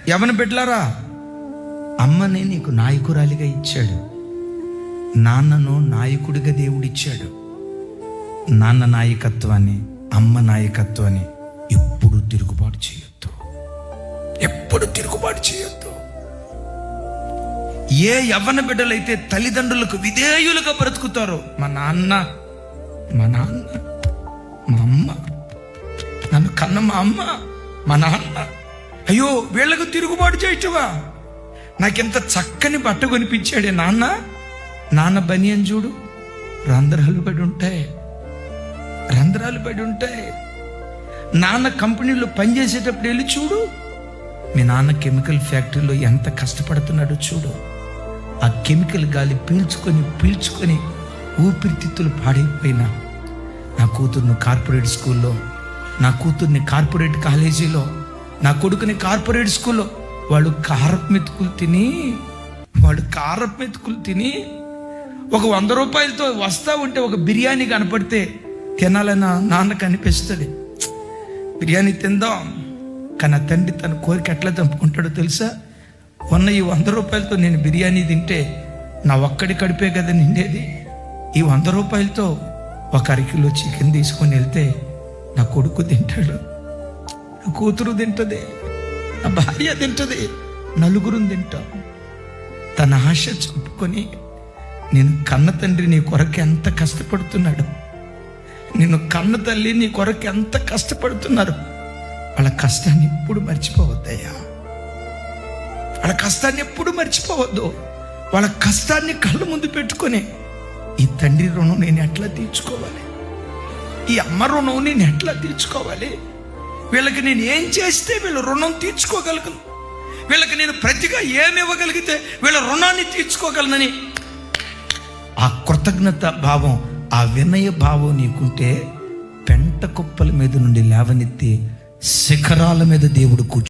యవన బిడ్డలారా, అమ్మని నీకు నాయకురాలిగా ఇచ్చాడు, నాన్నను నాయకుడిగా దేవుడిచ్చాడు. నాన్న నాయకత్వాన్ని, అమ్మ నాయకత్వాన్ని ఎప్పుడు తిరుగుబాటు చేయొద్దు, ఎప్పుడు తిరుగుబాటు చేయొద్దు. ఏ యవ్వన బిడ్డలైతే తల్లిదండ్రులకు విధేయులుగా బ్రతుకుతారో, మా నాన్న, మా అమ్మ, నన్ను కన్న మా అమ్మ, మా నాన్న, అయ్యో వీళ్ళకు తిరుగుబాటు చేయటవా, నాకెంత చక్కని బట్ట కొనిపించాడే నాన్న బనియన్ చూడు, రంధ్రాలు పడి ఉంటాయి. నాన్న కంపెనీలో పనిచేసేటప్పుడు వెళ్ళి చూడు, మీ నాన్న కెమికల్ ఫ్యాక్టరీలో ఎంత కష్టపడుతున్నాడో చూడు. ఆ కెమికల్ గాలి పీల్చుకొని ఊపిరితిత్తులు పాడైపోయినా, నా కూతుర్ని కార్పొరేట్ స్కూల్లో, నా కూతుర్ని కార్పొరేట్ కాలేజీలో, నా కొడుకుని కార్పొరేట్ స్కూల్లో వాడు కారపు మెతుకులు తిని ఒక 100 రూపాయలతో వస్తా ఉంటే ఒక బిర్యానీ కనపడితే తినాలని నాన్నకు అనిపిస్తుంది. బిర్యానీ తిందాం, కానీ ఆ తండ్రి తన కోరిక ఎట్లా చంపుకుంటాడో తెలుసా? ఈ 100 రూపాయలతో నేను బిర్యానీ తింటే నా ఒక్కడి కడిపే కదా నిండేది. ఈ 100 రూపాయలతో ఒక 1 కిలో చికెన్ తీసుకొని వెళ్తే నా కొడుకు తింటాడు, నా కూతురు తింటుంది, నా భార్య తింటుంది, నలుగురు తింటాం. తన ఆశ చెప్పుకొని, నేను కన్న తండ్రి నీ కొరకు ఎంత కష్టపడుతున్నాడు, నిన్ను కన్న తల్లి నీ కొరకు ఎంత కష్టపడుతున్నారు. వాళ్ళ కష్టాన్ని ఎప్పుడు మర్చిపోవద్దయ్యా, వాళ్ళ కష్టాన్ని ఎప్పుడు మర్చిపోవద్దు. వాళ్ళ కష్టాన్ని కళ్ళ ముందు పెట్టుకొని, ఈ తండ్రి రుణం నేను ఎట్లా తీర్చుకోవాలి, ఈ అమ్మ రుణం నేను ఎట్లా తీర్చుకోవాలి, వీళ్ళకి నేను ఏం చేస్తే వీళ్ళ రుణం తీర్చుకోగలను, వీళ్ళకి నేను ప్రతిగా ఏమి ఇవ్వగలిగితే వీళ్ళ రుణాన్ని తీర్చుకోగలనని ఆ కృతజ్ఞత భావం, ఆ వినయ భావం నీకుంటే, పెంట కుప్పల మీద నుండి లేవనెత్తి శిఖరాల మీద దేవుడు కూర్చో